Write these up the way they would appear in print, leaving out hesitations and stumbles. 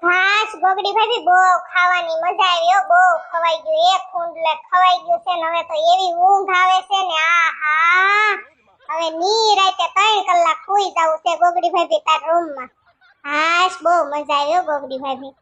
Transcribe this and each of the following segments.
હાશ ગોગડી ભાભી બહુ ખાવાની મજા આવી હો, બહુ ખવાઈ ગયું, એક ફૂંડલે ખવાઈ ગયું છે ને હવે તો એવી ઊંઘ આવે છે ને આહા હવે નિરાંતે 3 કલાક સૂઈ જાવું છે ગોગડી ભાભી તાર રૂમમાં. હાશ બહુ મજા આવી હો ગોગડી ભાભી.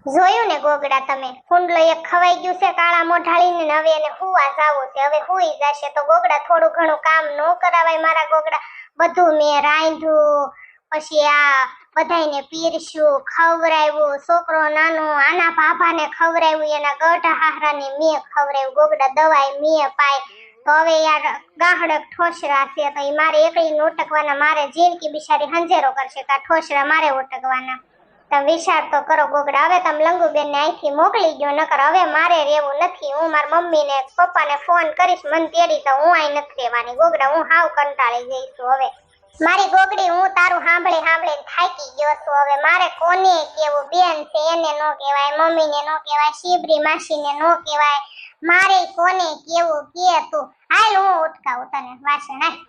જોયું ને ગોગડા તમે, ફૂંડલો એક ખવાઈ ગયું છે કાળા મોઢાળીને ને હવે એને હુવા જાવું છે, હવે હુઈ જશે તો ગોગડા થોડું ઘણું કામ ન કરાવાય મારા ગોગડા. બધું મેં રાંધ્યું, પછી આ બધાયને પીરસ્યું, ખવરાવ્યું, છોકરો નાનો આના ભાભાને ખવરાવ્યું, એના ગઢા હાહરાને મેં ખવરાવ્યું, ગોગડા દવાઈ મેં પાઈ. તો હવે યાર ગાહડક ઠોસરા છે તો ઈ મારે એકલીને ઉટકવાના, મારે જીણકી બિચારી હંજેરો કરશે કા ઠોસરા મારે ઉટકવાના. તમે વિચાર તો કરો ગોગડા, હવે તમે લંગુબેનને અહીંથી મોકલી ગયો, નકર હવે મારે રહેવું નથી. હું મારા મમ્મીને પપ્પાને ફોન કરીશ, મને તેડી તો હું અહીં નથી રહેવાની ગોગડા, હું હાવ કંટાળી ગઈ છું હવે. મારી ગોગડી હું તારું સાંભળી સાંભળીને થાકી ગયો છું, હવે મારે કોને કેવું? બેન છે એને નો કહેવાય, મમ્મીને નો કહેવાય, શીબરી માસીને નો કહેવાય, મારે કોને કેવું કે તું? હાલ હું ઉટકાવું તને વાસણ. હાલ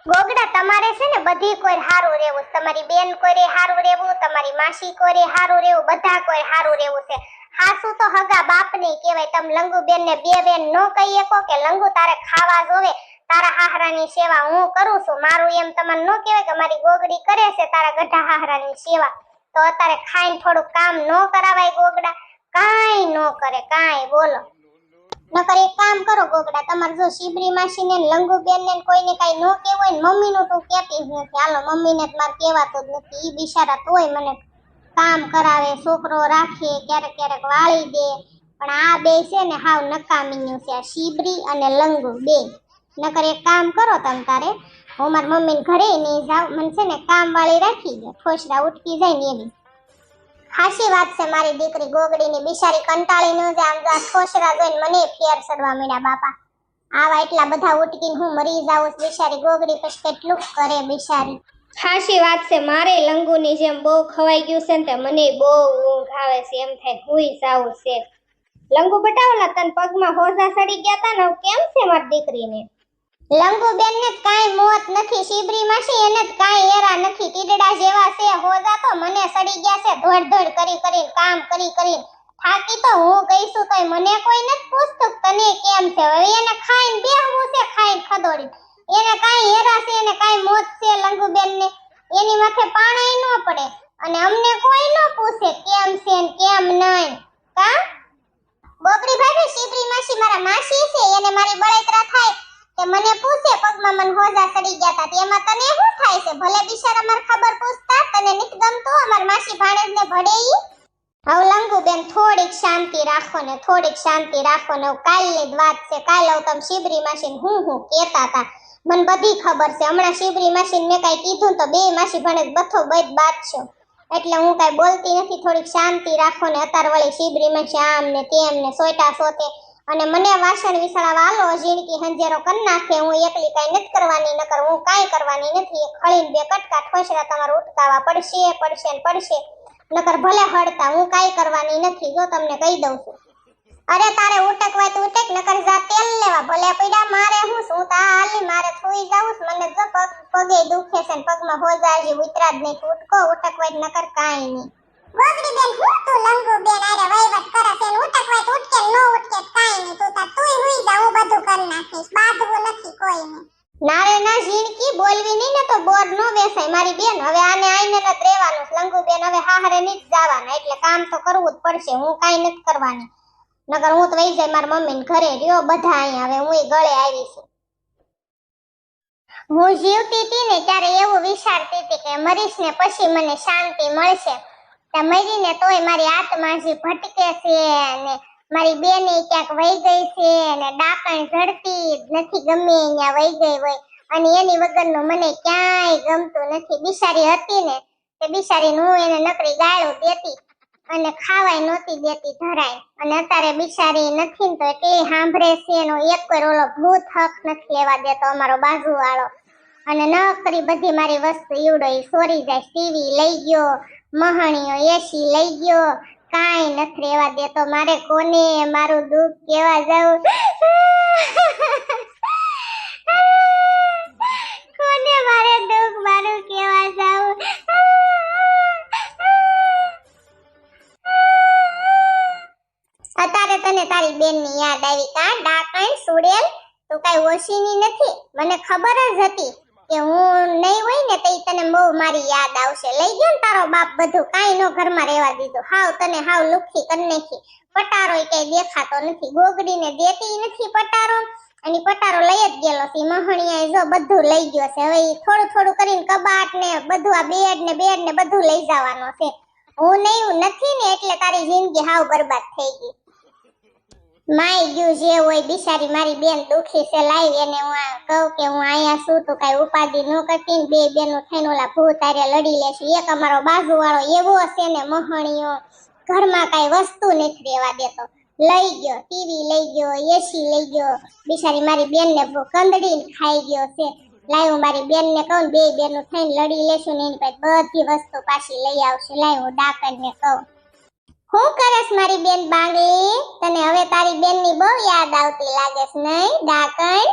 ગોગડા તમારે છે ને બધી કોઈ હારું રહેવું, તમારી બેન કોઈ હારું રહેવું, તમારી માસી કોઈ હારું રહેવું, બધા કોઈ હારું રહેવું છે. હાસુ તો હગા બાપને કહેવાય. તમે લંગુબેનને બે બેન નો કહી શકો કે લંગુ તારે ખાવા જોવે, તારા હાહરાની સેવા હું કરું છું, મારું એમ તમને નો કહેવાય કે મારી ગોગડી કરે છે તારા ગઢા હાહરાની સેવા? તો અત્યારે ખાઈને થોડું કામ નો કરાવાય ગોગડા? કાંઈ નો કરે કાંઈ, બોલો. નકર એક કામ કરો ગોગડા, તમારે જો શીબરી માસીને લંગુબેનને કોઈને કાઈ નો કહેવું હોય ને, મમ્મીનું તું કહેતી જ નથી, હાલો મમ્મીને જ મારે કહેવાતું જ નથી. ઈ બિચારા તોય મને કામ કરાવે, છોકરો રાખે, ક્યારેક ક્યારેક વાળી દે, પણ આ બે છે ને હાવ નકામીનું છે, આ શીબરી અને લંગુ બે. નકર એક કામ કરો તમે તારે, હું મારી મમ્મીને ઘરે નહીં જાઉં, મને છે ને કામ વાળી રાખી દે, ઠોસરા ઉટકી જાય ને એવી. હાચી વાત છે મારી દીકરી ગોગડીની, બિચારી કંટાળી ન જાય, આમ ઠોસરા જોઈને મને ફેર ચડવા મળ્યા બાપા. આવા એટલા બધા ઉટકીને હું મરી જાઉં, બિચારી ગોગડી પછી કેટલું કરે બિચારી. હાશી વાત છે, મારે લંગુની જેમ બહુ ખવાઈ ગયું છે ને તે મને બહુ ઊંઘ આવે છે, એમ થાય હુઈ જાવું છે. લંગુ બટાવલા તને પગમાં હોજા સડી ગયા તા ને કેમ છે મારી દીકરીને? લંગુબેન ને કાઈ મોત નથી, શીબરી માસી એને જ કાઈ એરા નથી, ટીડડા જેવા છે હોજા, તો મને સડી ગયા છે ધોડ ધોડ કરી કરી કામ કરી કરી થાકી તો હું ગઈ છું, તોય મને કોઈ નથી પૂછતું તને કેમ છે. હવે એને ખાઈને બેહવું છે, ખાઈને ખદોડી, એને કાઈ એરા છે, એને કાઈ મોત છે લંગુબેન ને? એની માથે પાણી ન પડે અને અમને કોઈ ન પૂછે કેમ છે ને કેમ નહીં. કા ગોગડી ભાભી, શીબરી માસી મારા માસી છે, એને મારી બળતરા થાય કે મને પૂછે પગમાં મને હોજા સડી ગયા તા, એમાં તને શું થાય છે? ભલે બિચારા માર ખબર પૂછતા, તને નથી ગમતું અમાર માસી ભાણેજને ભડે ઈ? હવે લંગુબેન થોડીક શાંતિ રાખો ને, થોડીક શાંતિ રાખો ને. કાલની જ વાત છે, કાલ આવ તમે શીબરી માસીને હું કહેતા હતા, મને બધી ખબર છે. હમણાં શીબરી માસીને મેં કાઈ કીધું તો બે માસી ભાણેજ બથો બધ બાતશો, એટલે હું કાઈ બોલતી નથી, થોડીક શાંતિ રાખો ને. અત્યારે વળી શીબરી માસી આમ ને તેમ ને સોટા સોતે, અને મને વાસણ વિસળાવા આલો, ઝીણકી હંજેરો કરી નાખે, હું એકલી કાઈ નથી કરવાની, નકર હું કાઈ કરવાની નથી. ખળીને બે કટકા ઠોસરા તમારે ઉટકાવા પડશે પડશે ને પડશે, નકર ભલે હડતા, હું કાઈ કરવાની નથી, જો તમને કહી દઉં છું. અરે તારે ઉટકવાય તો ઉટક, નકર જા તેલ લેવા, ભલે પીડા મારે હું શું તા હાલી, મારે થોઈ જાવું છે, મને જો પગે દુખે છે ને પગમાં હોજા હજી ઉતરા જ નહીં, ઉટકો ઉટકવાય નકર કાઈ નહીં. ગોગડી બેન હું તું લંગુ બેન આરે વહીવટ કરે છે ને ઉટકવાય તો ઉટકે નો ઉટકે કાઈ નહીં, તું તાર તુંય હુઈ જા, હું બધું કરી નાખીશ, બાધવું નથી કોઈને. ના રે ના ઝીણકી, બોલવી નહીં ને તો બોર નો વેસાય મારી બેન. હવે આને આઈને ન રહેવાનું, લંગુ બેન હવે હાહરે નહીં જવાના, એટલે કામ તો કરવું જ પડશે, હું કાઈ નથી કરવાની, નકર હું તો વઈ જાય મારા મમ્મીને ઘરે રહ્યો બધા અહીંયા. હવે હું ગળે આવી છું. હું જીવતી હતી ને ત્યારે એવું વિચારતી હતી કે મરીશ ને પછી મને શાંતિ મળશે, ત્યાં મરીને તોય મારી આત્મા હજી ભટકે છે ને મારી બેન ક્યાંક વહી ગઈ છે ને ડાકણ ઝડતી નથી, ગમે ત્યાં વહી ગઈ હોય, અને એની વગરનું મને ક્યાંય ગમતું નથી. બિચારી હતી ને તે બિચારીને હું એને નકરી ગાળું દેતી અને ખાવાય નહોતી દેતી ધરાય, અને અત્યારે બિચારી નથી ને તો એટલી સાંભળે છે, એનો એક કોઈ ઓલો ભૂત હક નથી લેવા દેતો અમારો બાજુવાળો, અને નકરી બધી મારી વસ્તુ ઈવડો ઈ સોરી જાય, ટીવી લઈ ગયો, મહણીઓ એસી લઈ ગયો, કાઈ નથી રહેવા દેતો. મારે કોને મારું દુઃખ કેવા જાઉં, કોને મારે દુઃખ મારું કેવા જાઉં. મને તારી બેનની યાદ આવી. કા ડાકણ સુડેલ તું કાઈ ઓશીની નથી. મને ખબર જ હતી કે હું નહીં હોય ને તો તને બહુ મારી યાદ આવશે. લઈ ગયો ને તારો બાપ બધું, કાઈ નો ઘરમાં રહેવા દીધું. હાવ તને હાવ લુખી કરી નાખી. પટારોય કઈ દેખાતો નથી. ગોગડીને દેતી નથી પટારો, અને પટારો લઈ જ ગયેલો છે. મહણિયાએ જો બધું લઈ ગયો છે. હવે ઈ થોડું થોડું કરીને કબાટ ને બધું, આ બેડ ને બધું લઈ જવાનો છે. હું નહીં નથી ને એટલે તારી જિંદગી હાવ બરબાદ થઈ ગઈ. માય ગયું જે હોય, બિચારી મારી બેન દુખી છે. લાવી એને હું કહું કે હું અહીંયા છું તો કઈ ઉપાધિ ન કરતી ને બે બેનો થઈને ઓલા ભૂત આરે લડી લેશું. એક અમારો બાજુવાળો એવો છે ને મહણિયો, ઘરમાં કઈ વસ્તુ નથી રહેવા દેતો. લઈ ગયો ટીવી, લઈ ગયો એસી, લઈ ગયો. બિચારી મારી બેન ને કંદડીને ખાઈ ગયો છે. લાય હું મારી બેન ને કહું બે બેનો થઈને લડી લેશું ને એની પાસે બધી વસ્તુ પાછી લઈ આવશે. લાય હું ડાકણ ને કહું. હું કરસ મારી બેન બાંગલી? તને હવે તારી બેન ની બહુ યાદ આવતી લાગે છે નહીં ડાકણ?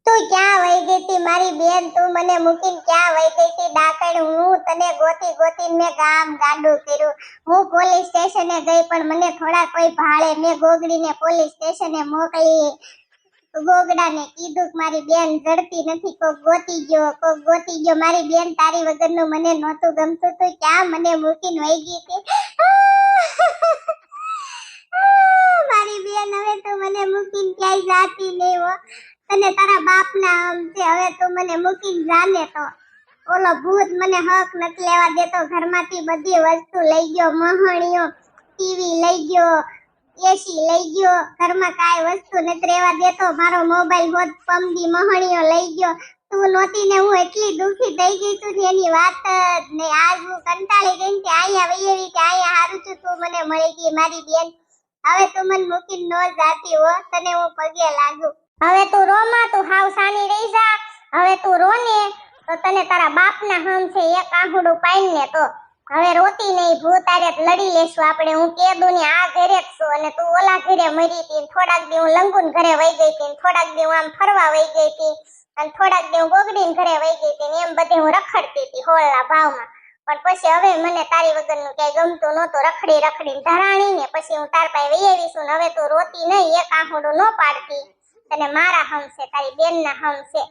તું ક્યાં વહી ગઈ તી મારી બેન? તું મને મૂકીને ક્યાં વહી ગઈ તી ડાકણ? હું તને ગોતી ગોતીને મેં ગામ ગાડું કર્યું. હું પોલીસ સ્ટેશને ગઈ પણ મને થોડા કોઈ ભાળે. મેં ગોગડીને પોલીસ સ્ટેશને મોકલી. ગોગડાને કીધું કે મારી બેન જડતી નથી, કોક ગોતી ગયો. મારી બેન તારી વગરનું મને નહોતું ગમતું. તું ક્યાં મને મૂકીને વહી ગઈ તી? મારી બેન હવે તું મને મૂકીને ક્યાંય જાતી નહીં હો. તને તારા બાપના આમ છે. હવે તું મને મૂકીને જાને તો ઓલો ભૂત મને હક નથી લેવા દેતો. ઘરમાંથી બધી વસ્તુ લઈ ગયો. મહણિયો ટીવી લઈ ગયો, એસી લઈ ગયો. ઘરમાં કાઈ વસ્તુ નથી રહેવા દેતો. મારો મોબાઈલ હોત પમદી મહણિયો લઈ ગયો. તું નહોતી ને હું એટલી દુખી થઈ ગઈ તું એની વાત ને. આજ હું કંટાળી ગઈ કે અહીંયા વઈ એવી કે અહીંયા હારું છું તું મને મળી ગઈ મારી બેન. હવે તું મને મૂકીને ન જાતી હો. તને હું પગે લાગુ. હવે તું રોમાં, તું હાવ સાની રહી જા. હવે તું રોને તો તને તારા બાપના હમ છે એક આહુડું પાઈને તો. હવે રોતી નહીં, ભૂત આરે લડી લેશું આપણે. હું કેદું ને આ ઘરે જ છું અને તું ઓલા ઘરે મરી હતી. થોડાક દી હું લંગુન ઘરે વઈ ગઈ હતી, થોડાક દી હું આમ ફરવા વઈ ગઈ હતી, અને થોડાક દી હું ગોગડીને ઘરે વઈ ગઈ હતી. એમ બધી હું રખડતી હતી હોળના ભાવમાં. પણ પછી હવે મને તારી વગરનું ક્યાંય ગમતું નહોતું. રખડીને ધરાણી ને પછી હું તાર પાસે વઈ આવી છું. હવે તું રોતી નહીં, એક આહુડું ન પાડતી. તને મારા હમ છે, તારી બેનના હમ છે.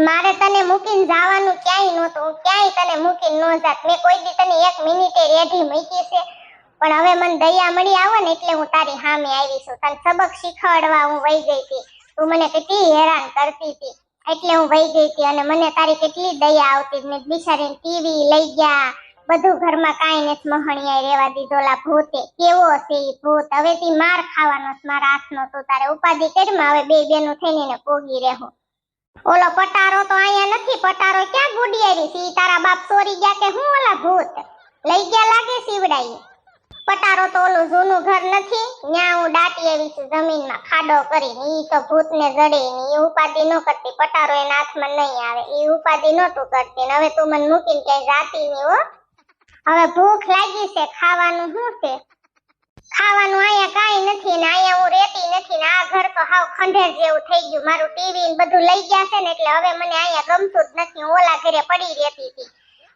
મારે તને મૂકીને જવાનું ક્યાંય નહોતું. હું ક્યાંય તને મૂકીને ન જાત. મેં કોઈ દી તને એક મિનિટે રેઢી મૂકી છે, પણ હવે મને દયા મળી આવે ને એટલે હું તારી સામે આવી છું. તને સબક શીખવાડવા હું વઈ ગઈ હતી. તું મને કેટલી હેરાન કરતી હતી એટલે હું વઈ ગઈ હતી. અને મને તારી કેટલી દયા આવતી. મેં બિચારીને ટીવી લઈ ગયા, બધું ઘરમાં કાંઈ નથી મહણિયાએ રહેવા દીધો. લા ભૂતે કેવો છે ઈ ભૂત. હવે તી માર ખાવાનો છે મારા હાથનો. તું તારે ઉપાધિ કરીમાં હવે બે બેનું થઈને એને પોગી રહેવું. ઓલો પટારો તો અહીંયા નથી. પટારો ક્યાં ગુડી આવી છે? તારા બાપ ચોરી ગયા કે હું? ઓલા ભૂત લઈ ગયા લાગે શિવડાઈ. પટારો તો ઓલું જૂનું ઘર નથી, ન્યા હું દાટી આવી છું જમીનમાં ખાડો કરીને. ઈ તો ભૂતને જડે નહીં. ઈ ઉપાધિ ન કરતી. પટારો એના હાથમાં નહીં આવે. ઈ ઉપાધિ નહોતું કરતી. હવે તું મને મૂકીને ક્યાંય જાતી નહીં હો. હવે ભૂખ લાગી છે, ખાવાનું શું છે? ખાવાનું અહીંયા કાંઈ નથી ને અહીંયા હું રહેતી નથી ને. આ ઘર તો હાવ ખંડેર જેવું થઈ ગયું. મારું ટીવી ને બધું લઈ ગયા છે ને એટલે હવે મને અહીંયા ગમતું જ નથી. હું ઓલા ઘરે પડી રહેતી હતી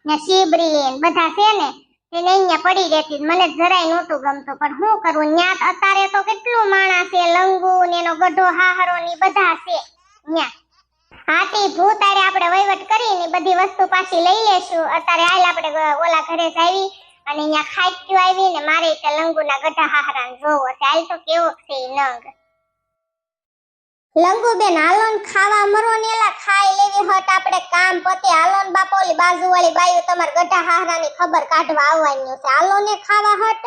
ને શીબરી ને બધા છે ને એને અહીંયા પડી રહેતી. મને જરાય નહોતું ગમતું. પણ શું કરું, ન્યા અત્યારે તો કેટલું માણસ છે. લંગુ ને એનો ગઢો હાહરો ને બધા છે ન્યા. હાથી ભૂત આરે આપણે વહીવટ કરીને બધી વસ્તુ પાછી લઈ લેશું. અત્યારે હાલ આપણે ઓલા ઘરે જાવી અને અહીંયા ખાઈટ્યું આવી ને મારે તે લંગુના ગઢા હાહરાને જોવો છે. હાલ તો કેવો છે ઈ નંગ. લંગુ બેન હાલો ને ખાવા મરો ને. એલા ખાઈ લેવી હટ આપણે કામ પતે. હાલો ને બાપા ઓલી બાજુવાળી બાયું તમારા ગઢા હાહરાની ખબર કાઢવા આવવાનું છે. હાલો ને ખાવા હટ.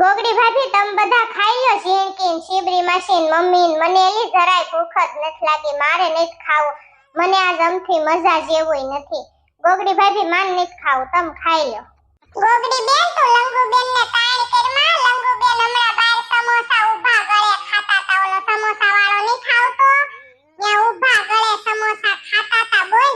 ગોગડી ભાભી તમે બધા ખાઈ લો. ઝીણકી ને શીબરી માસી ને મમ્મી ને. મને એલી જરાય ભૂખ જ નથી લાગી. મારે નથી ખાવું. મને આ જમથી મજા જેવું નથી. ગોગડી ભાભી માન નથી ખાવું, તમે ખાઈ લો. ગોગડી બેન તો લંગુ બેન ને તાણ કરમાં. લંગુ બેન હમણાં બાર સમોસા ઊભા ગળે ખાતા તા. ઓલો સમોસા વાળો નહીં ખાવતો ત્યાં ઊભા ગળે સમોસા ખાતા તા. બોલ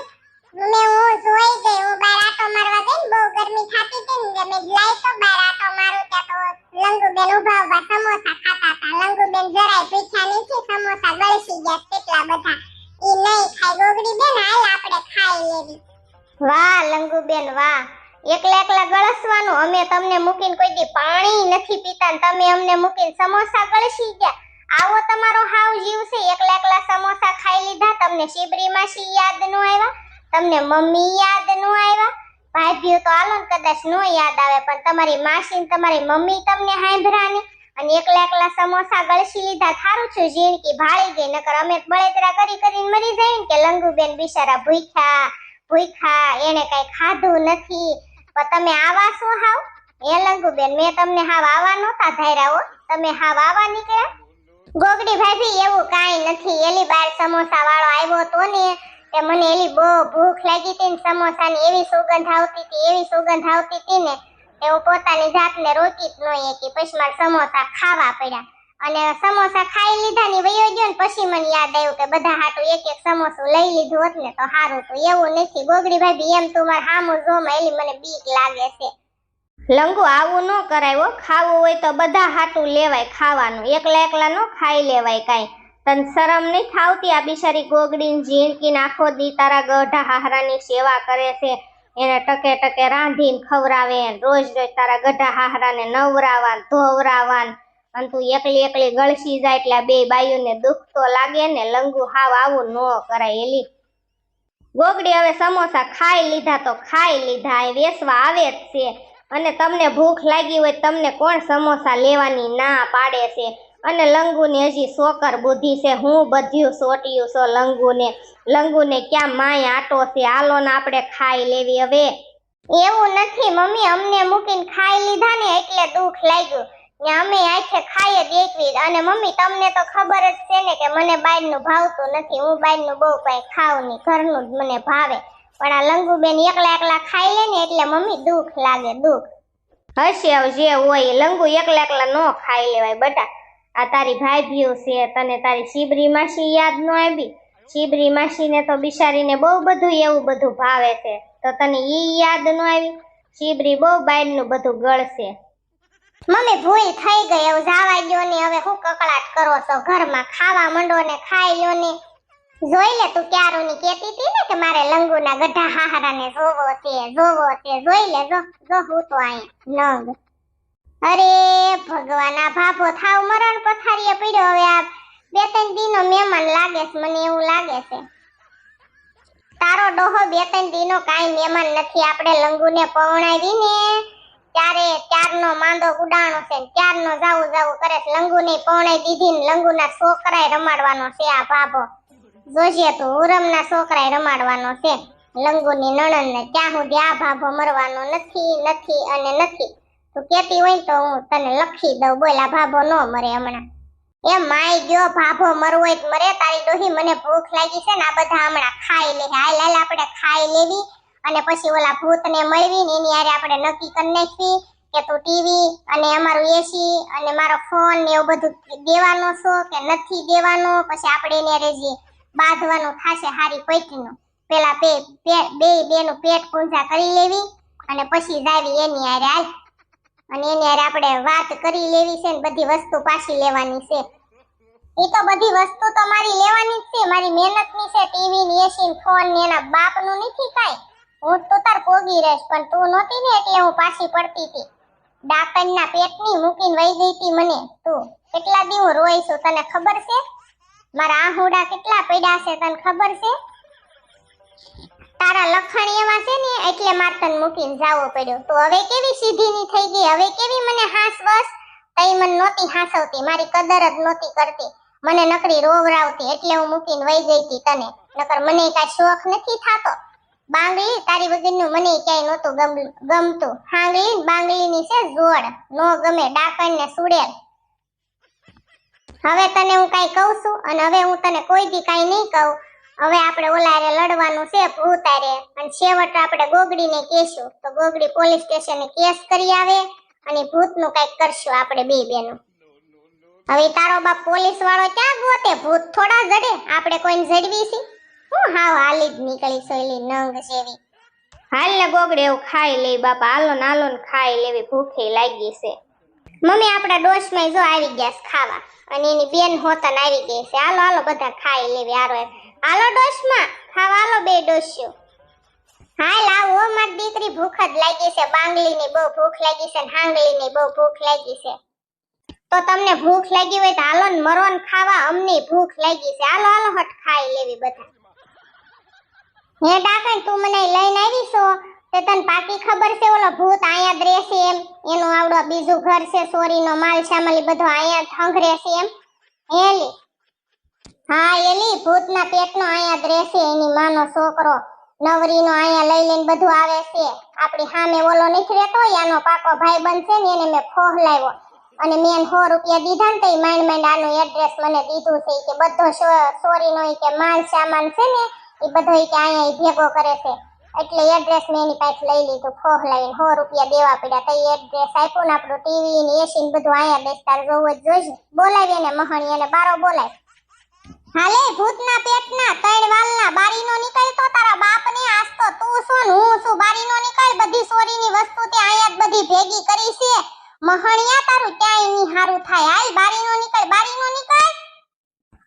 હું જોઈ ગઈ. હું બાર આટો મારવા ગઈ ને, બહુ ગરમી થાતી હતી ને, મેં લાઈ તો બાર આટો મારું ત્યાં તો લંગુ બેન ઊભા સમોસા ખાતા તા. લંગુ બેન જરાય પીછા નથી. સમોસા ગળસી ગયા કેટલા બધા. ઈ નહીં ખાય. ગોગડી બેન હાલ આપણે ખાઈ લેવી. વાહ લંગુ બેન વાહ. એકલા એકલા ગળસવાનું. અમે તમને મૂકીને કોઈ દી પાણી નથી પીતા ને તમે અમને મૂકીને સમોસા ગળસી ગયા. આવો તમારો હાવ જીવ છે. એકલા એકલા સમોસા ખાઈ લીધા. તમને શીબરી માસી યાદ ન આવ્યા? તમને મમ્મી યાદ ન આવ્યા? ભાભીઓ તો આલો ને કદાચ નો યાદ આવે, પણ તમારી માસી ને તમારી મમ્મી તમને હાંભરાની અને એકલા એકલા સમોસા ગળસી લીધા. થારું છું જીણકી ભાળી ગઈ, નકર અમે બળેતરા કરી કરીને મરી જાય ને કે લંગુબેન બિચારા ભૂખ્યા ભૂખ્યા, એને કઈ ખાધું નથી. પણ તમે આવા છો હાવ? એ લંગુબેન, મેં તમને હાવ આવા નહોતા ધાર્યા હો, તમે હાવ આવા નીકળ્યા. ગોગડી ભાભી એવું કાંઈ નથી. એલી બાર સમોસા વાળો આવ્યો તો ને કે મને એલી બહુ ભૂખ લાગી હતી ને સમોસાની એવી સુગંધ આવતી હતી ને એ હું પોતાની જાતને રોકી જ ન શકી. પછી મારે સમોસા ખાવા પડ્યા અને સમોસા ખાઈ લીધા ને વયો ગયો ને પછી મને યાદ આવ્યું કે બધા હાટું એક એક સમોસું લઈ લીધું હોત ને તો સારું. તો એવું નથી ગોગડી ભાભી, એમ તું મારે હામું જોમાં એલી મને બીક લાગે છે. લંગુ આવું ન કરાય હો. ખાવું હોય તો બધા હાટું લેવાય ખાવાનું, એકલા એકલા ન ખાઈ લેવાય કાંઈ. તને શરમ નહીં થાવતી? આ બિચારી ગોગડીને ઝીણકીને આખો દી તારા ગઢા હાહરાની સેવા કરે છે, એને ટકે ટકે રાંધીને ખવરાવે, રોજ રોજ તારા ગઢા હાહરાને નવરાવાન ધોવરાવાન, અને તું એકલી એકલી ગળસી જાય એટલે બે બાયુને દુઃખ તો લાગે ને. લંગુ હાવ આવું ન કરાય એલી. ગોગડી હવે સમોસા ખાઈ લીધા તો ખાઈ લીધા, એ વેસવા આવે જ છે. અને તમને ભૂખ લાગી હોય તમને કોણ સમોસા લેવાની ના પાડે છે? અને લંગુને હજી સોકર બુદ્ધિ છે, હું બધ્યું સોટ્યું છો લંગુને ક્યાં માય આટો છે. હાલો ને આપણે ખાઈ લેવી હવે. એવું નથી મમ્મી, અમને મૂકીને ખાઈ લીધા ને એટલે દુઃખ લાગ્યું ને અમે આખે ખાઈ જ એકવી. અને મમ્મી તમને તો ખબર જ છે ને કે મને બહારનું ભાવતું નથી, હું બહારનું બહુ કઈ ખાવ નહીં, ઘરનું જ મને ભાવે. પણ આ લંગુબેન એકલા એકલા ખાઈ લે ને એટલે મમ્મી દુઃખ લાગે, દુઃખ. હશે જે હોય, લંગુ એકલા એકલા ન ખાઈ લેવાય બેટા. આ તારી ભાભીઓ છે, તને તારી શીબરી માસી યાદ ન આવી? શીબરી માસીને તો બિચારીને બહુ બધું એવું બધું ભાવે છે, તો તને ઈ યાદ ન આવી? શીબરી બહુ બહારનું બધું ગળશે. મમ્મી ભૂલ થઈ ગઈ, હવે જાવા ગયો ને હવે હું કકળાટ કરો છો ઘરમાં? ખાવા મંડો ને ખાઈ લ્યો ને. જોઈ લે તું ક્યારોની કેતી હતી ને કે મારે લંગુના ગઢા હાહરાને જોવો છે. જોઈ લે, જો હું તો અહીંયા નંગ. અરે ભગવાન, આ ભાભો થાવ મરણ પથારીએ પડ્યો. હવે આ 2-3 દીનો મહેમાન લાગે છે, મને એવું લાગે છે. તારો ડોહો 2-3 દીનો કાંઈ મહેમાન નથી. આપણે લંગુને પવણાવી ને ત્યારે ત્યારનો માંદો ઉડાણો છે, ત્યારનો જાવું કરે છે. લંગુને પવણાઈ દીધી ને લંગુના છોકરાએ રમાડવાનો છે આ ભાભો. જોજે તું, ઉરમના છોકરાએ રમાડવાનો છે લંગુની નણંદને. ત્યાં સુધી આ ભાભો મરવાનો નથી. તું કેતી હોય તો હું તને લખી દઉં. બોલ, આ ભાભો નો મરે હમણાં. એ માય ગયો, ભાભો મરવો હોય તો મરે. તારી ડોહી મને ભૂખ લાગી છે ને આ બધા હમણાં ખાઈ લે. હાલ આપણે ખાઈ લેવી અને પછી ઓલા ભૂતને મળવી ને એની હારે આપણે નક્કી કરી નાખવી કે તું ટીવી અને અમારું એસી અને મારો ફોન ને એવું બધું દેવાનો છો કે નથી દેવાનો. પછી આપણે એને રેજી બાંધવાનું થાશે હારી પૈઠીનું. પેલા બેનું પેટ પૂંજા કરી લેવી અને પછી જાવી એની હારે. હાલ અને એની હારે આપણે વાત કરી લેવી છે ને બધી વસ્તુ પાછી લેવાની છે. એ તો બધી વસ્તુ તો મારી લેવાની જ છે, મારી મહેનતની છે. ટીવી ને એસી ને ફોન ને એના બાપનું નથી કાંઈ. હું તો તાર પોગી રહીશ, પણ તું નહોતી ને એટલે હું પાછી પડતી હતી. ડાકણના પેટની મૂકીને વહી ગઈ હતી મને. તું કેટલા દી હું રોઈ છું તને ખબર છે? મારા આહુડા કેટલા પડ્યા છે તને ખબર છે? તારા લખણ એવા છે ને એટલે માર તને મૂકીને જાવો પડ્યો. તો હવે કેવી સીધીની થઈ ગઈ, હવે કેવી મને હાસવસ. તઈ મને નહોતી હાસવતી, મારી કદર જ નહોતી કરતી, મને નકરી રોવરાવતી એટલે હું મૂકીને વહી ગઈ હતી તને. નકર મને કાંઈ શોખ નથી થાતો. બાંગલી તારી વગરનું મને ક્યાંય નહોતું ગમતું. હાંગલી બાંગલીની છે જોડ, નો ગમે ડાકણ ને સુડેલ. હવે તને હું કાંઈ કહું છું અને હવે હું તને કોઈ દી કાંઈ નહીં કહું. હવે આપણે ઓલારે લડવાનું છે ભૂતારે અને છેવટ આપણે ગોગડીને કહેશું તો ગોગડી પોલીસ સ્ટેશને કેસ કરી આવે અને ભૂતનું કાંઈક કરશું આપણે બે બેનું. હવે તારો બાપ પોલીસ વાળો ક્યાં ગોતે? ભૂત થોડા જડે, આપણે કોઈને જડવી છે? હું હાવ હાલી જ નીકળી સોયલી નંગ સેવી. હાલ ને ગોગડી એવું ખાઈ લે બાપા. હાલો ને ખાઈ લેવી, ભૂખે લાગી છે. મમ્મી આપણા ડોશમાં જો આવી ગયા છે ખાવા અને એની બેન હોતન આવી ગઈ છે. હાલો બધા ખાઈ લેવી. હાલો ડોશમાં ખાવા, હાલો બે ડોસ્યો. હાલ આવો મારી દીકરી ભૂખ જ લાગી છે, બાંગલીની બહુ ભૂખ લાગી છે ને હાંગલીની બહુ ભૂખ લાગી છે. તો તમને ભૂખ લાગી હોય તો હાલો ને મરો ને ખાવા, અમને ભૂખ લાગી છે. હાલો હાલો હટ ખાઈ લેવી બધા. હે ડાકણ તું મને લઈને આવી છો તે તને પાકી ખબર છે ઓલો ભૂત આયા જ રહેશે એમ? એનું આવડો બીજું ઘર છે, સોરીનો માલ શામલી બધો આયા જ હંગરે છે એમ? એલી હા એલી ભૂતના પેટનો આયા જ રહેશે, એની માનો છોકરો નવરીનો આયા લઈ લઈને બધું આવે છે. આપણી સામે ઓલો નથી રહેતો યાનો પાકો ભાઈબંધ છે ને એને મેં ફોહલાવ્યો અને મેં 100 રૂપિયા દીધા ને તો એ માંડ માંડ આનું એડ્રેસ મને દીધું છે કે બધો સોરીનો કે માલ સામાન છે ને એ બધો કે અહીંયા ભેગો કરે છે. એટલે એડ્રેસ મેં એની પાસે લઈ લીધું, ફોહલાવીને 100 રૂપિયા દેવા પડ્યા. તો એ એડ્રેસ આપ્યું ને આપણું ટીવી ને એસી ને બધું અહીંયા બેસતા જોવું જ જોઈશે. બોલાવી એને મહણી એને બારો બોલાય. હાલે ભૂતના પેટના ત્રણ વાલના બારીનો નીકળ તો તારા બાપને આજ તો તું શું હું શું બારીનો નીકળ. બધી સોરીની વસ્તુ તે અહીંયા જ બધી ભેગી કરી છે. મહણિયા તારું ક્યાંય ની હારું થાય. હાલ બારીનો નીકળ, બારીનો નીકળ.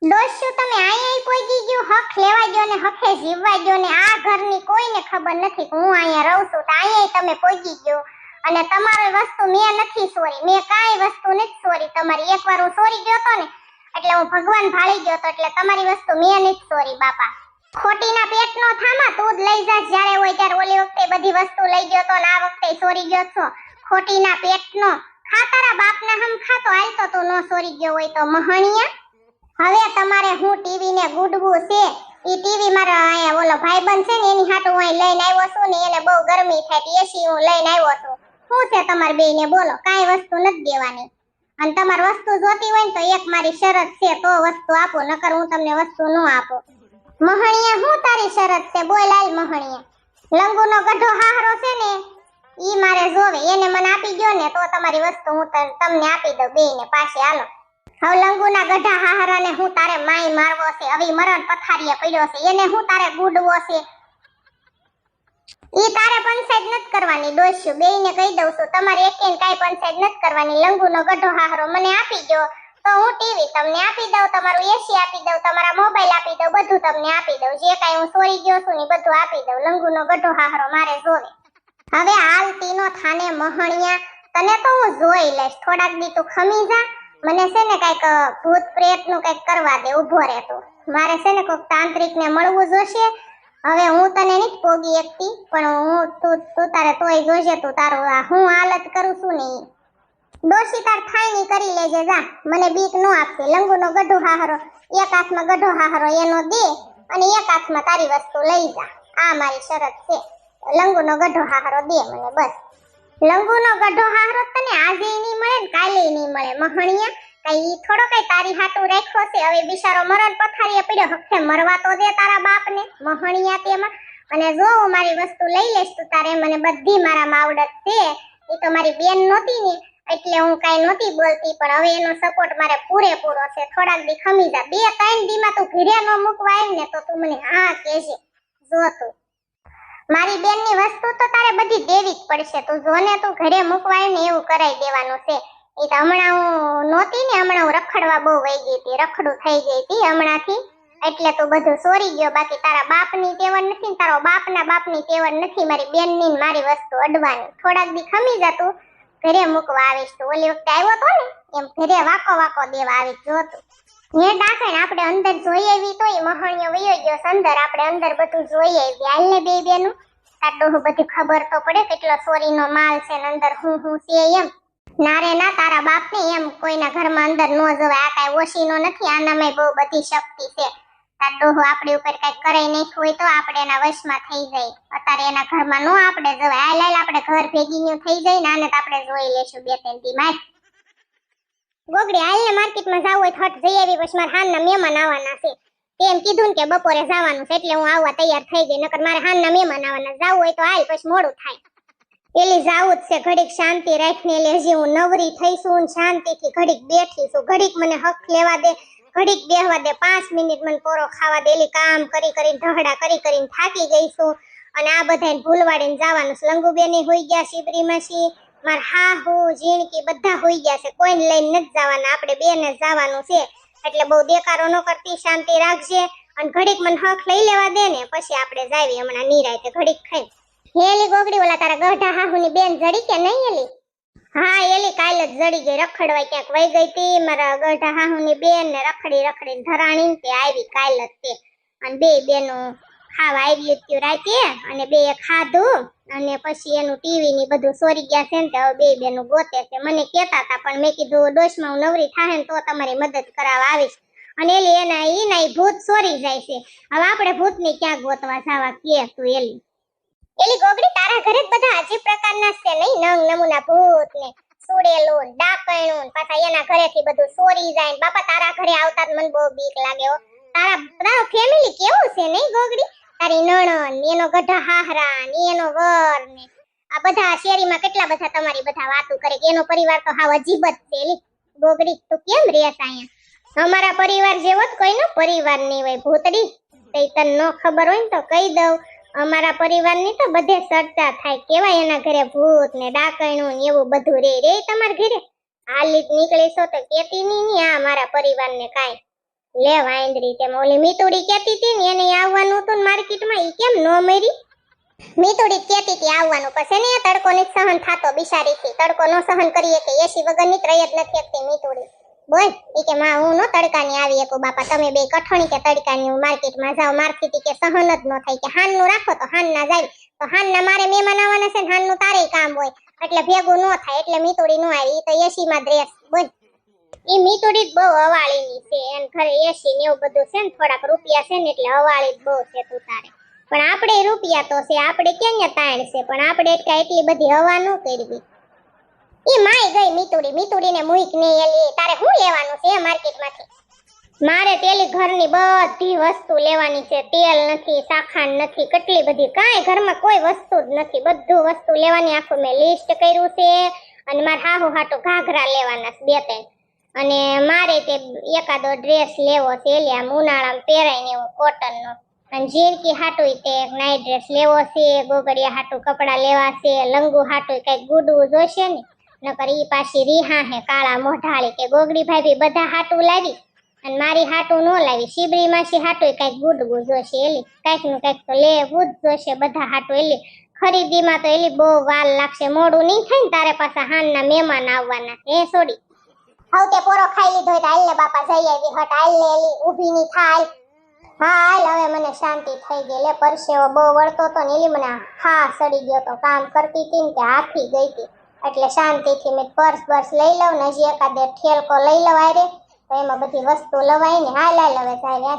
ડોસ્યું તમે અહીંયા પોગી ગયું, હક લેવા ગયો ને હકે જીવવા ગયો ને આ ઘરની કોઈને ખબર નથી કે હું અહીંયા રહું છું. તો અહીંયા તમે પોગી ગયો અને તમારી વસ્તુ મેં નથી સોરી, મેં કાંઈ વસ્તુ નથી સોરી તમારી. એકવાર હું સોરી ગયો તો ને એટલે હું ભગવાન ભાળી ગયો તો એટલે તમારી વસ્તુ મેં નથી સોરી બાપા. ખોટીના પેટનો થામા તું જ લઈ જા, જ્યારે હોય ત્યારે ઓલી વખતે બધી વસ્તુ લઈ ગયો તો ને આ વખતે સોરી ગયો છો. ખોટીના પેટનો ખા તારા બાપના હમ ખાતો હાલ તો તું નો સોરી ગયો હોય તો મહણિયા. હવે તમારે હું ટીવી ને ગુડવું છે. ઈ ટીવી મારા અહીંયા ઓલો ભાઈબંધ છે ને એની હાટુ હું લઈને આવ્યો છું ને એને બહુ ગરમી થાય એસી હું લઈને આવ્યો છું. શું છે તમારે બેયને બોલો? કાંઈ વસ્તુ નથી દેવાની અને તમારે વસ્તુ જોતી હોય ને તો એક મારી શરત છે તો વસ્તુ આપો, નકર હું તમને વસ્તુ ન આપો. મહણિયા હું તારી શરત છે બોલ હાલ મહણિયા. લંગુનો ગઢો હાહરો છે ને ઈ મારે જોવે, એને મને આપી ગયો ને તો તમારી વસ્તુ હું તમને આપી દઉં બેયને પાસે. હાલો હવે લંગુના ગઢા હાહરાને હું તારે માઈ મારવો છે, હવે મરણ પથારીએ પડ્યો છે એને હું તારે ગુડવો છે. ઈ તારે પંચાયત નથી કરવાની ડોસ્યું, બેયને કહી દઉં છું તમારે એકેને કાઈ પંચાયત નથી કરવાની. લંગુનો ગઢો હાહરો મને આપી ગયો તો હું ટીવી તમને આપી દઉં, તમારું એસી આપી દઉં, તમારા મોબાઈલ આપી દઉં, બધું તમને આપી દઉં. જે કાઈ હું સોરી ગયો છું ને બધું આપી દઉં. લંગુનો ગઢો હાહરો મારે જોવે. હવે હાલતીનો થાને મહણિયા તને તો હું જોઈ લઈશ. થોડાક દી તું ખમી જા, મને છે ને કઈક ભૂત પ્રેતનું કઈક કરવા દે, ઊભો રહે તું. મારે છે ને કોઈક તાંત્રિકને મળવું જોશે. હવે હું તને નથી પોગી એકતી પણ હું તું તારે તોય જોજે તું તારું હું હાલત કરું છું ને ઈ ડોશી તાર થાય ની કરી લેજે જા, મને બીક નો આપશે. લંગુનો ગઢો હાહરો એક હાથમાં ગઢો હાહરો એનો દે અને એક હાથમાં તારી વસ્તુ લઈ જા. આ મારી શરત છે. લંગુનો ગઢો હાહરો દે મને બસ. લંગુનો ગઢો હાહરો તને આજે નહીં મળે ને કાલે નહીં મળે મહણિયા. કઈ થોડો કઈ તારી હાટું રાખ્યો છે. હવે બિચારો મરણ પથારીએ પડ્યો, હખે મરવા તો દે તારા બાપને મહણિયા તેમાં. અને જો હું મારી વસ્તુ લઈ લઈશ તું તારે મને બધી મારામાં આવડત છે. એ તો મારી બેન નહોતી ને એટલે હું કાઈ નહોતી બોલતી પણ હવે એનો સપોર્ટ મારે પૂરેપૂરો છે. થોડાક દી ખમી જા, 2-3 દીમાં તું ઘરે ન મૂકવા આવી ને તો તું મને હા કહેજે. જો તું મારી બેનની વસ્તુ તો તારે બધી દેવી જ પડશે. તું જોને તું ઘરે મૂકવા આવી ને એવું કરાઈ દેવાનું છે. એ તો હમણાં હું નહોતી ને હમણાં હું રખડવા બહુ વહી ગઈ હતી, રખડું થઈ ગઈ હતી હમણાંથી એટલે તું બધું સોરી ગયો. બાકી તારા બાપની તેવડ નથી ને તારો બાપના બાપની તેવડ નથી મારી બેનની ને મારી વસ્તુ અડવાની. થોડાક દી ખમી જા તું ઘરે મૂકવા આવીશ. તું ઓલી વખતે આવ્યો તો ને એમ ઘરે વાકો વાકો દેવા આવીશ. જો તું હે ડાકણ આપણે અંદર જોઈ આવી તોય મહણિયો વયો ગયો અંદર. આપણે અંદર બધું જોઈ આવી. હાલ ને બે બેનું તારું બધી ખબર તો પડે કેટલો સોરીનો માલ છે ને અંદર હું છે એમ. ના રે ના તારા બાપને એમ કોઈના ઘરમાં અંદર ન જવાય. આ કાઈ ઓશીનો નથી, આનામાં બહુ બધી શક્તિ છે. તાર ડોહો આપણી ઉપર કઈ કરે નહીં હોય તો આપણે એના વશમાં થઈ જાય. અત્યારે એના ઘરમાં નો આપણે જવાય. હાલ હાલ આપણે ઘર ભેગીનું થઈ જાય ને આને તો આપણે જોઈ લેશું 2-3 દી માં. ગોગડી હાલ ને માર્કેટમાં જાવ હોય હટ જઈ આવી. પછી મારા હાનના મહેમાન આવવાના છે. તેમ કીધું ને કે બપોરે જવાનું છે એટલે હું આવવા તૈયાર થઈ ગઈ. નકર મારે હાનના મહેમાન આવવાના. જાવ હોય તો હાલ પછી મોડું થાય. એલી જાવું જ છે. ઘડીક શાંતિ રાખીને એટલે હજી હું નવરી થઈશું ને શાંતિથી ઘડીક બેઠીશું. ઘડીક મને હક લેવા દે, ઘડીક બેહવા દે, 5 મિનિટ મને પોરો ખાવા દે. એલી કામ કરી કરીને ઢહડા કરી કરીને થાકી ગઈશું અને આ બધાને ભૂલવાડીને જવાનું છે. લંગુબેને હોઈ ગયા, શિબરી માસી, માર હાહુ, જીણકી બધા હોઈ ગયા છે. કોઈને લઈને નથી જવાના, આપણે બેને જ જવાનું છે. એટલે બહુ દેકારો ન કરતી, શાંતિ રાખજે અને ઘડીક મને હક લઈ લેવા દે ને પછી આપણે જાવી હમણાં નિરાયતે ઘડીક ખાઈ. હેલી ગોગડી ઓલા તારા ગઢા હાહુની બેન જડી કે નહીં એલી? હા એલી કાલ જ જડી ગઈ, રખડવા ક્યાંક વઈ ગઈ તી મારા ગઢા હાહુની બેન ને રખડી રખડીને ધરાણી તે આવી કાલ જ તે. અને બે બેનો ખાવા આવી હતી રાતે અને બે ખાધું અને પછી એનું ટીવી ની બધું સોરી ગયા છે ને તે હવે બે બેનું ગોતે છે. મને કહેતા હતા પણ મેં કીધું ડોશમાં હું નવરી થાય ને તો તમારી મદદ કરાવવા આવીશ. અને એલી એના ભૂત સોરી જાય છે, હવે આપણે ભૂતને ક્યાં ગોતવા જવા કે તું એલી? એલી ગોગડી તારા ઘરે જ બધા અજીબ પ્રકારના છે નહીં? નંગ નમૂના ભૂત ને સુડેલું ડાકણું પાછા એના ઘરેથી બધું ચોરી જાય ને બાપા તારા ઘરે આવતા જ મને બહુ બીક લાગે હો. તારા ફેમિલી કેવું છે નહીં ગોગડી? તારી નણંદ ને એનો ગઢા હાહરા ને એનો વર ને આ બધા શેરીમાં કેટલા બધા તમારી બધા વાતો કરે કે એનો પરિવાર તો હાવ અજીબ જ છે. એલી ગોગડી તું કેમ રહેસ અહીંયા? અમારા પરિવાર જેવો જ કોઈનો પરિવાર નહીં હોય ભૂતડી. તે તને ન ખબર હોય ને તો કહી દઉં, અમારા પરિવારની તો બધે ચર્ચા થાય કેવાય એના ઘરે ભૂત ને ડાકણું ને એવું બધું રે તમારા ઘરે. હાલી જ નીકળીશો તો કેતી નહીં આ મારા પરિવારને કાંઈ. લે વાંદરી તેમ ઓલી મીતુડી કેતી હતી ને એને આવવાનું હતું માર્કેટમાં, ઈ કેમ નો મરી? મીતુડી કેતી હતી આવવાનું, પછી ને તડકો ની સહન થાતો બિચારીથી. તડકો નો સહન કરીએ કે એસી વગર ની રહી જ નથી શકતી મીતુડી. બોલ ઈ કે માં હું નો તડકાની આવી એકું બાપા, તમે બે કઠણી કે તડકાની હું માર્કેટમાં જાવ મારથી કે સહન જ ન થાય કે હાન નું રાખો તો હાન ના જાય તો હાન ના મારે મહેમાન આવવાના છે ને હાન નું તારે કામ હોય એટલે ભેગું ન થાય એટલે મીતુડી નો આવી. ઈ તો એસી માં જ રહેશ. બોલ ઈ મીતુડી જ બહુ અવાળીની છે, એન ઘરે એસી ને એવું બધું છે ને થોડાક રૂપિયા છે ને એટલે અવાળી જ બહુ છે તું તારે. પણ આપણે રૂપિયા તો છે, આપણે ક્યાં તાણ છે પણ આપણે એટલી બધી હવા ન કરવી. ઈ માય ગઈ મીતુડીને મુઈક ને એલી તારે શું લેવાનું છે માર્કેટમાંથી? મારે તેલી ઘરની બધી વસ્તુ લેવાની છે. તેલ નથી, સાખાણ નથી, કેટલી બધી કાંઈ ઘરમાં કોઈ વસ્તુ જ નથી, બધું વસ્તુ લેવાની. આખું મેં લિસ્ટ કર્યું છે. અને મારા હાહુ હાટો ઘાઘરા લેવાના છે 2-3 અને મારે તે એકાદો ડ્રેસ લેવો છે એલી આમ ઉનાળામાં પહેરાય ને એવો કોટનનો. અને જીણકી હાટું તે નાઈટ ડ્રેસ લેવો છે, ગોગડિયા હાટું કપડા લેવા છે, લંગુ હાટું કઈક ગુડવું જોઈશે ને નકર ઈ પાછી રીહા હે કાળા મોઢાળી કે ગોગડી ભાભી બધા હાટું લાવી અને મારી હાટું નો લાવી. શીબરી માસી હાટું કઈક ગુડવું જોઈશે એલી, કઈક નું કઈક તો લેવું જ જોઈશે બધા હાટું. એલી ખરીદીમાં તો એલી બહુ વાર લાગશે, મોડું નહીં થાય ને તારે પાછા હાનના મહેમાન આવવાના હે સોડી. હવે તે પોરો ખાઈ લીધો તો હાલ ને બાપા જઈ આવી હટ, હાલ ને એલી ઊભી ની થાય. હા હાલ હવે મને શાંતિ થઈ ગઈ. લે પરસેવો બહુ વળતો તો ને એલી મને હા સડી ગયો તો, કામ કરતી હતી ને કે હાથી ગઈ હતી એટલે શાંતિથી મેં પર્સ લઈ લઉં ને હજી એકાદે ઠેલકો લઈ લઉં આરે તો એમાં બધી વસ્તુ લવાય ને. હાલ હવે જાય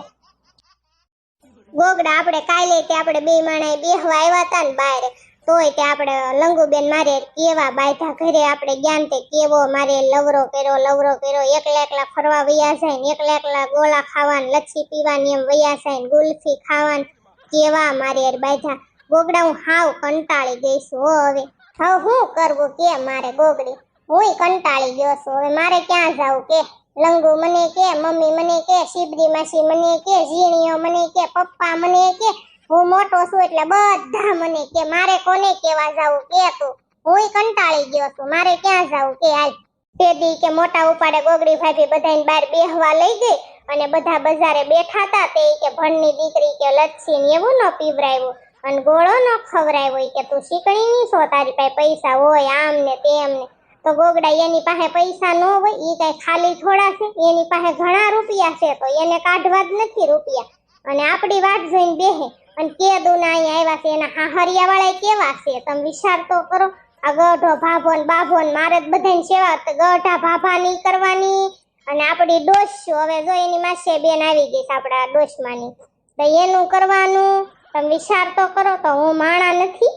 ગોગડા આપણે કાલે તે આપણે બે માણાએ બેહવા આવ્યા હતા ને બહાર તોય તે આપણે લંગુબેન મારે કેવા બાયધા ઘરે આપણે જ્ઞાન તે કેવો મારે લવરો કર્યો એકલા ફરવા વયા જાય ને એકલા ગોળા ખાવાને લચ્છી પીવાની એમ વયા જાય ને ગુલ્ફી ખાવાને કેવા મારે બાયધા. ગોગડા હું હાવ કંટાળી ગઈ છું હવે હું કરવું કે મારે ગોગડી? હુંય કંટાળી ગયો છું હવે મારે ક્યાં જાવું કે? લંગુ મને કે, મમ્મી મને કે, શીબરી માસી મને કે, ઝીણીઓ મને કે, પપ્પા મને કે, હું મોટો છું એટલે બધા મને કે. મારે કોને કેવા જાવું કે તું? હુંય કંટાળી ગયો છું મારે ક્યાં જાવું કે? હાલ તે દી કે મોટા ઉપાડે ગોગડી ભાભી બધાને બહાર બેહવા લઈ ગઈ અને બધા બજારે બેઠા હતા તે કે ભણની દીકરી કે લચ્છી ને એવું ન પીવરાવ્યું અને ગોળો ન ખવરાવ્યો કે તું શીકણી ની છો, તારી પાસે પૈસા હોય આમ ને તેમ ને. તો ગોગડા એની પાસે પૈસા ન હોય ઈ કઈ ખાલી થોડા છે, એની પાસે ઘણા રૂપિયા છે તો એને કાઢવા જ નથી રૂપિયા. અને આપણી વાટ જોઈને બેહે અને કે દુના અહીંયા આવ્યા છે એના હાહરિયા વાળા કેવા છે તમે વિચાર તો કરો. આ ગઢો ભાભો ને બાભો ને મારે જ બધાને સેવા ગઢા ભાભા ની કરવાની અને આપણી ડોસ્યું હવે જો એની માસે બેન આવી ગઈ છે આપણા ડોસમાની તો એનું કરવાનું. તમે વિચાર તો કરો તો હું માણા નથી?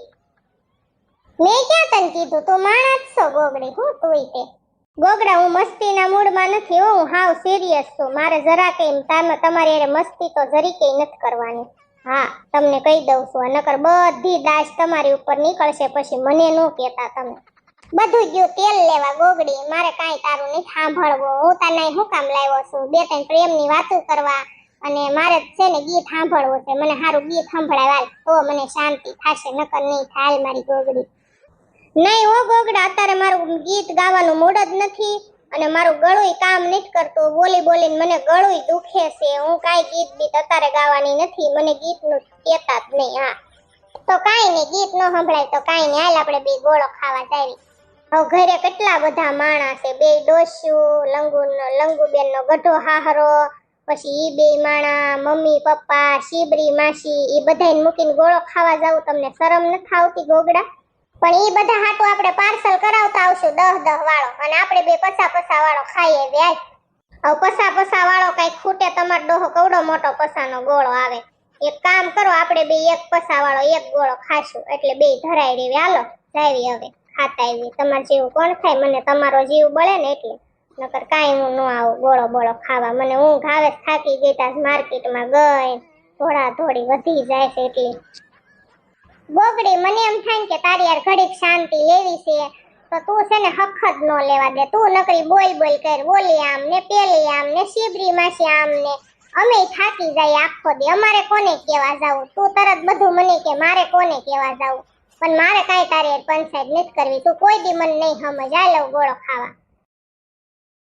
મેં ક્યાં તને કીધું તું માણા જ છો ગોગડી? હું તુંય તે ગોગડા હું મસ્તીના મૂડમાં નથી હો, હું હાવ સિરિયસ છું. મારે જરા કઈ તમારી અરે મસ્તી તો જરીકે નથી કરવાની. હા તમને કહી દઉં છું નકર બધી દાશ તમારી ઉપર નીકળશે પછી મને ન કહેતા તમે. બધું ગયું તેલ લેવા ગોગડી, મારે કાંઈ તારું નહીં સાંભળવું. હું તને શું કામ લાવ્યો છું? 2-3 પ્રેમની વાતો કરવા અને મારે છે ને ગીત સાંભળવું છે. મને સારું ગીત સંભળાવાય તો મને શાંતિ થશે નકર નહીં થાય મારી ગોગડી. નહીં હો ગોગડા અત્યારે મારું ગીત ગાવાનું મૂડ જ નથી અને મારું ગળું કામ નથી કરતું. બોલીને મને ગળું દુખે છે. હું કાંઈ ગીત અત્યારે ગાવાની નથી, મને ગીતનું કહેતા જ નહીં. હા તો કાઈ નહીં, ગીત ન સંભળાય તો કાઈ નહીં, હાલ આપણે બે ગોળો ખાવા જાવી. હવે ઘરે કેટલા બધા માણસ છે, બે ડોસ્યું, લંગુબેન નો ગઢો હાહરો, પછી ઈ બે માણા, મમ્મી પપ્પા, શીબરી માસી, ઈ બધાને મૂકીને ગોળો ખાવા જાવું, તમને શરમ નથી આવતી ગોગડા? પણ ઈ બધા હાટુ આપણે પાર્સલ કરાવતા આવશું 10 વાળો, અને આપણે બે 50 વાળો ખાઈએ વ્યાજ. હવે 50 વાળો કઈ ખૂટે? તમારો ડોહો કવડો મોટો પસાનો ગોળો આવે. એક કામ કરો, આપણે બે એક 50 વાળો એક ગોળો ખાશું, એટલે બે ધરાઈ રેવી. હાલો જાવી હવે ખાતા આવી. તમાર જેવું કોણ ખાય? મને તમારો જીવ બળે ને એટલે, નકર કાઈ હું ન આવું ગોળો બોળો ખાવા. મને ઊંઘ આવે, થાકી ગઈ તા માર્કેટમાં ગઈ, થોડા થોડી વધી જાય છે એટલી. ગોગડી મને એમ થાય કે તારી યાર ઘડીક શાંતિ લેવી છે, તો તું છે ને હખત ન લેવા દે. તું નકરી બોલ કર, બોલી આમ ને પેલી આમ ને શીબરી માસી આમ ને, અમે થાકી જાય આખો દી. અમારે કોને કેવા જાવું? તું તરત બધું મને કે મારે કોને કેવા જાવું? પણ મારે કાઈ તારી પંચાયત નથી કરવી. તું કોઈ દી મને નહીં સમજ. આ લઉં ગોળો ખાવા.